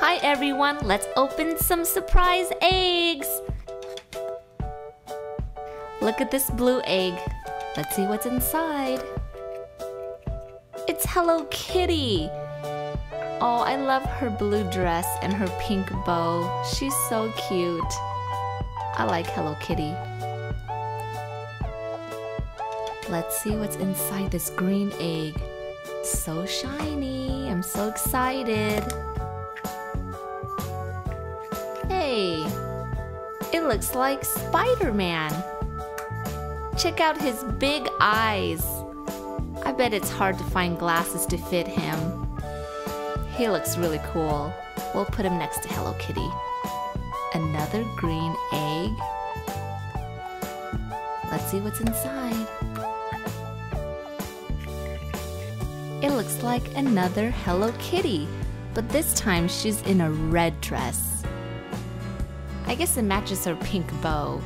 Hi everyone, let's open some surprise eggs! Look at this blue egg. Let's see what's inside. It's Hello Kitty! Oh, I love her blue dress and her pink bow. She's so cute. I like Hello Kitty. Let's see what's inside this green egg. So shiny. I'm so excited. Hey, it looks like Spider-Man. Check out his big eyes. I bet it's hard to find glasses to fit him. He looks really cool. We'll put him next to Hello Kitty. Another green egg. Let's see what's inside. It looks like another Hello Kitty, but this time she's in a red dress. I guess it matches her pink bow.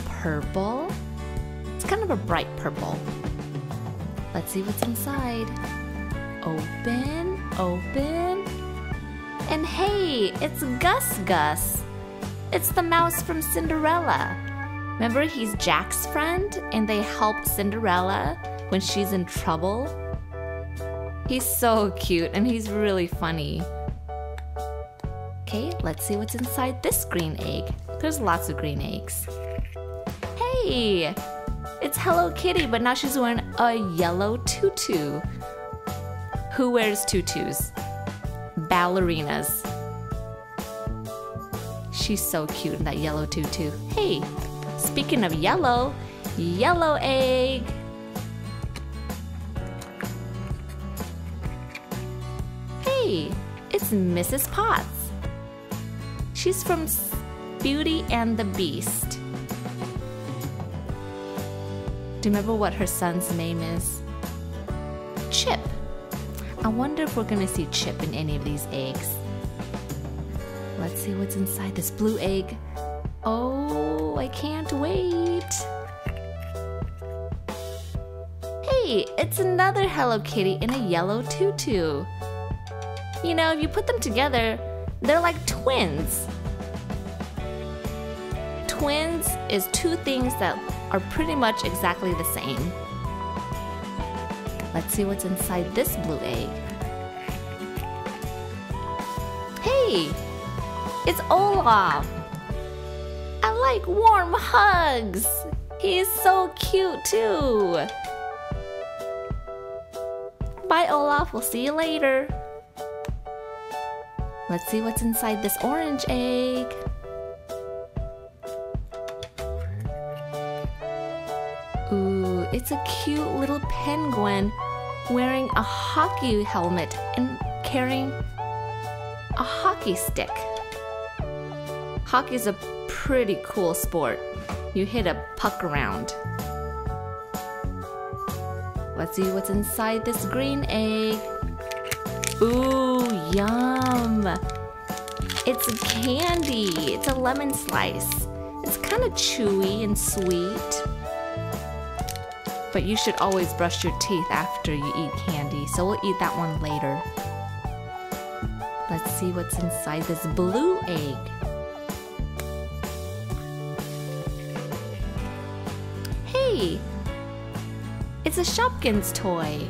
Purple? It's kind of a bright purple. Let's see what's inside. Open, open. And hey, it's Gus Gus. It's the mouse from Cinderella. Remember, he's Jack's friend and they help Cinderella when she's in trouble? He's so cute and he's really funny. Okay, let's see what's inside this green egg. There's lots of green eggs. Hey, it's Hello Kitty, but now she's wearing a yellow tutu. Who wears tutus? Ballerinas. She's so cute in that yellow tutu. Hey, speaking of yellow, yellow egg. Hey, it's Mrs. Potts. She's from Beauty and the Beast. Do you remember what her son's name is? Chip. I wonder if we're gonna see Chip in any of these eggs. Let's see what's inside this blue egg. Oh, I can't wait. Hey, it's another Hello Kitty in a yellow tutu. You know, if you put them together, they're like twins. Twins is two things that are pretty much exactly the same. Let's see what's inside this blue egg. Hey, it's Olaf. I like warm hugs. He's so cute too. Bye Olaf, we'll see you later. Let's see what's inside this orange egg. Ooh, it's a cute little penguin wearing a hockey helmet and carrying a hockey stick. Hockey's a pretty cool sport. You hit a puck around. Let's see what's inside this green egg. Ooh, yum! It's a candy. It's a lemon slice. It's kind of chewy and sweet. But you should always brush your teeth after you eat candy, so we'll eat that one later. Let's see what's inside this blue egg. Hey! It's a Shopkins toy.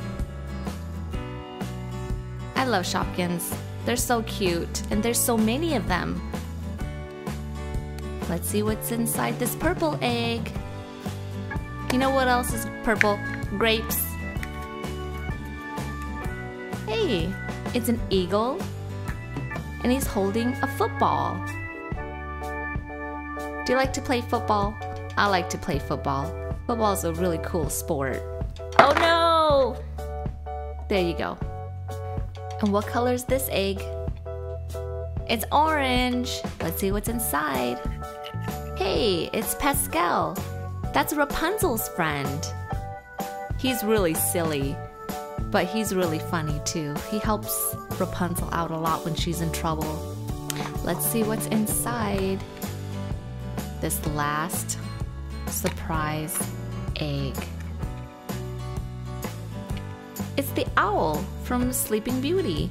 I love Shopkins. They're so cute, and there's so many of them. Let's see what's inside this purple egg. You know what else is purple? Grapes. Hey, it's an eagle, and he's holding a football. Do you like to play football? I like to play football. Football is a really cool sport. Oh no! There you go. And what color is this egg? It's orange. Let's see what's inside. Hey, it's Pascal. That's Rapunzel's friend. He's really silly, but he's really funny too. He helps Rapunzel out a lot when she's in trouble. Let's see what's inside this last surprise egg. It's the owl from Sleeping Beauty.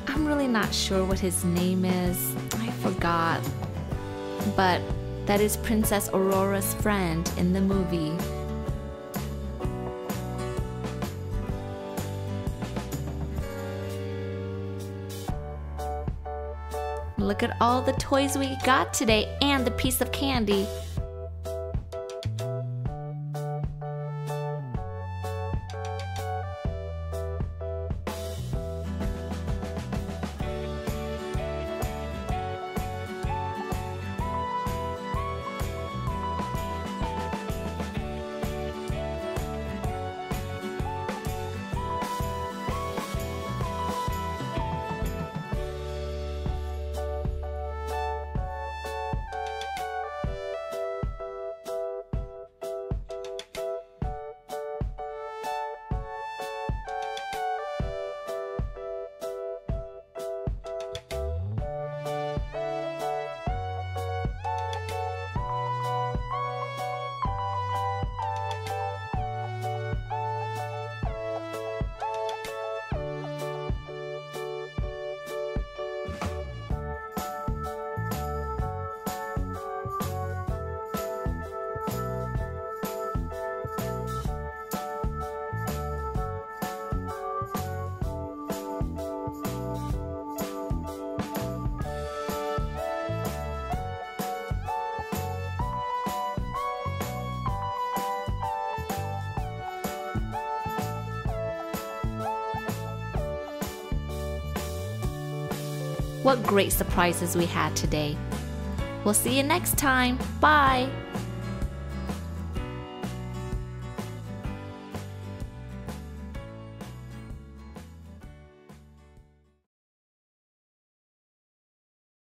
I'm really not sure what his name is. I forgot. But that is Princess Aurora's friend in the movie. Look at all the toys we got today and the piece of candy. What great surprises we had today. We'll see you next time. Bye!